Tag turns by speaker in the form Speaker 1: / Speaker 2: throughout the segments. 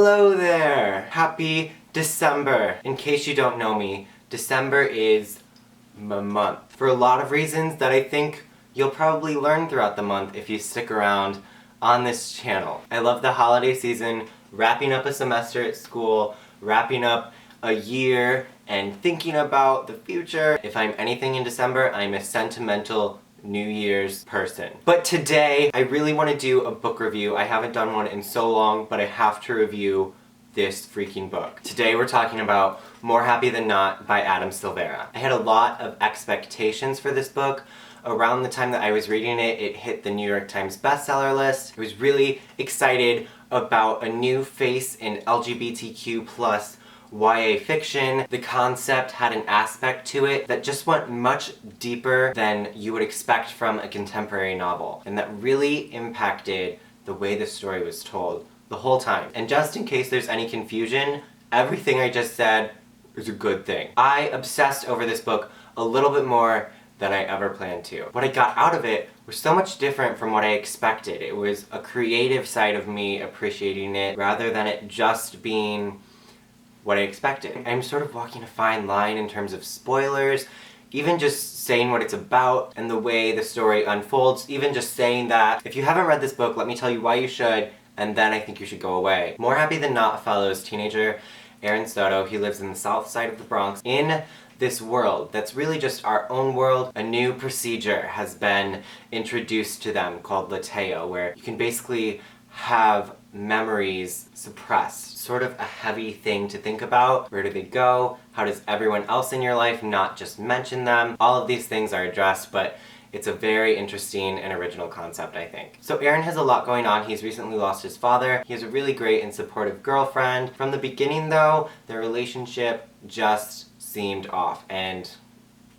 Speaker 1: Hello there! Happy December! In case you don't know me, December is my month. For a lot of reasons that I think you'll probably learn throughout the month if you stick around on this channel. I love the holiday season, wrapping up a semester at school, wrapping up a year, and thinking about the future. If I'm anything in December, I'm a sentimental New Year's person. But today, I really want to do a book review. I haven't done one in so long, but I have to review this freaking book. Today we're talking about More Happy Than Not by Adam Silvera. I had a lot of expectations for this book. Around the time that I was reading it, it hit the New York Times bestseller list. I was really excited about a new face in LGBTQ+ YA fiction. The concept had an aspect to it that just went much deeper than you would expect from a contemporary novel, and that really impacted the way the story was told the whole time. And just in case there's any confusion, everything I just said is a good thing. I obsessed over this book a little bit more than I ever planned to. What I got out of it was so much different from what I expected. It was a creative side of me appreciating it rather than it just being what I expected. I'm sort of walking a fine line in terms of spoilers, even just saying what it's about and the way the story unfolds, even just saying that. If you haven't read this book, let me tell you why you should, and then I think you should go away. More Happy Than Not follows teenager Aaron Soto. He lives in the south side of the Bronx. In this world that's really just our own world, a new procedure has been introduced to them called Lateo, where you can basically have memories suppressed. Sort of a heavy thing to think about. Where do they go? How does everyone else in your life not just mention them? All of these things are addressed, but it's a very interesting and original concept, I think. So Aaron has a lot going on. He's recently lost his father. He has a really great and supportive girlfriend. From the beginning though, their relationship just seemed off, and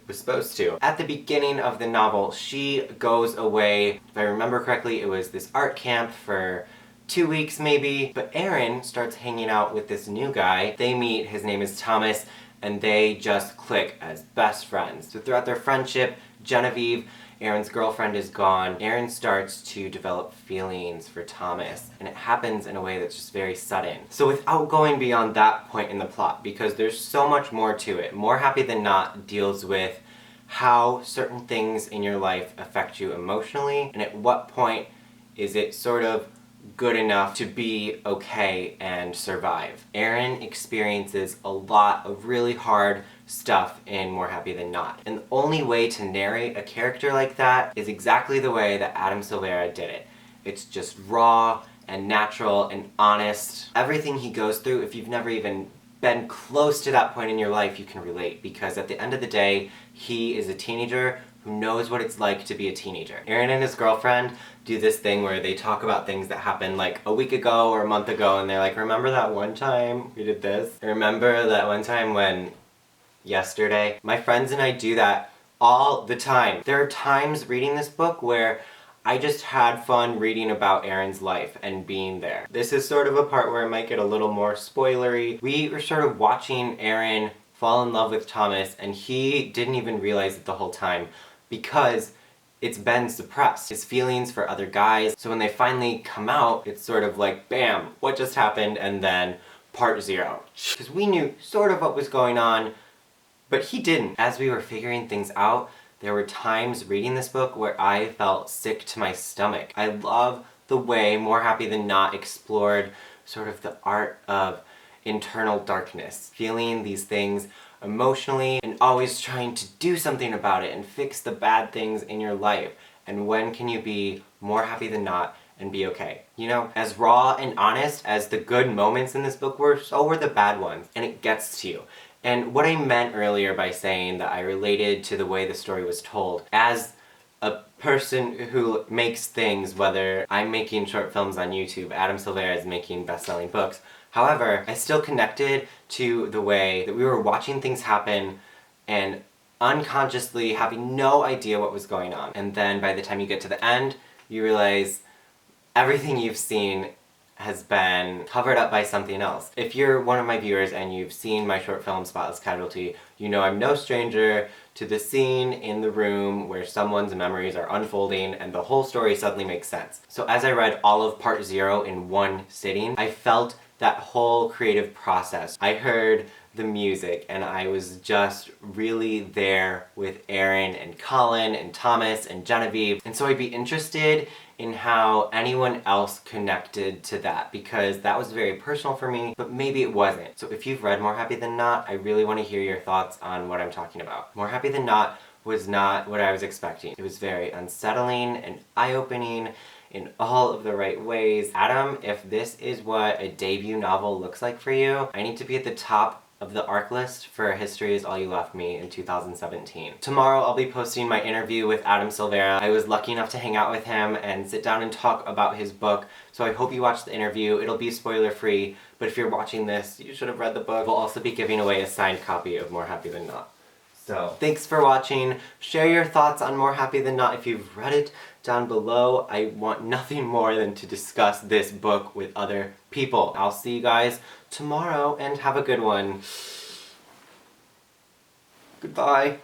Speaker 1: was supposed to. At the beginning of the novel, she goes away. If I remember correctly, it was this art camp for 2 weeks maybe, but Aaron starts hanging out with this new guy. They meet, his name is Thomas, and they just click as best friends. So throughout their friendship, Genevieve, Aaron's girlfriend, is gone. Aaron starts to develop feelings for Thomas, and it happens in a way that's just very sudden. So without going beyond that point in the plot, because there's so much more to it, More Happy Than Not deals with how certain things in your life affect you emotionally, and at what point is it sort of good enough to be okay and survive. Aaron experiences a lot of really hard stuff in More Happy Than Not. And the only way to narrate a character like that is exactly the way that Adam Silvera did it. It's just raw and natural and honest. Everything he goes through, if you've never even been close to that point in your life, you can relate, because at the end of the day, he is a teenager who knows what it's like to be a teenager. Aaron and his girlfriend do this thing where they talk about things that happened like a week ago or a month ago, and they're like, remember that one time we did this? Remember that one time when yesterday? My friends and I do that all the time. There are times reading this book where I just had fun reading about Aaron's life and being there. This is sort of a part where it might get a little more spoilery. We were sort of watching Aaron fall in love with Thomas, and he didn't even realize it the whole time because it's been suppressed. His feelings for other guys. So when they finally come out, it's sort of like, bam, what just happened? And then part 0. Because we knew sort of what was going on, but he didn't. As we were figuring things out, there were times reading this book where I felt sick to my stomach. I love the way More Happy Than Not explored sort of the art of internal darkness. Feeling these things emotionally and always trying to do something about it and fix the bad things in your life. And when can you be more happy than not and be okay? You know, as raw and honest as the good moments in this book were, so were the bad ones, and it gets to you. And what I meant earlier by saying that I related to the way the story was told, as a person who makes things, whether I'm making short films on YouTube, Adam Silvera is making best-selling books. However, I still connected to the way that we were watching things happen and unconsciously having no idea what was going on. And then by the time you get to the end, you realize everything you've seen has been covered up by something else. If you're one of my viewers and you've seen my short film Spotless Casualty, you know I'm no stranger to the scene in the room where someone's memories are unfolding and the whole story suddenly makes sense. So as I read all of part 0 in one sitting, I felt that whole creative process. I heard the music and I was just really there with Aaron and Colin and Thomas and Genevieve, and so I'd be interested in how anyone else connected to that, because that was very personal for me, but maybe it wasn't. So if you've read More Happy Than Not, I really want to hear your thoughts on what I'm talking about. More Happy Than Not was not what I was expecting. It was very unsettling and eye-opening in all of the right ways. Adam, if this is what a debut novel looks like for you, I need to be at the top of the ARC list for History Is All You Left Me in 2017. Tomorrow I'll be posting my interview with Adam Silvera. I was lucky enough to hang out with him and sit down and talk about his book, so I hope you watch the interview. It'll be spoiler-free, but if you're watching this, you should have read the book. We'll also be giving away a signed copy of More Happy Than Not. So, thanks for watching. Share your thoughts on More Happy Than Not if you've read it down below. I want nothing more than to discuss this book with other people. I'll see you guys tomorrow and have a good one. Goodbye.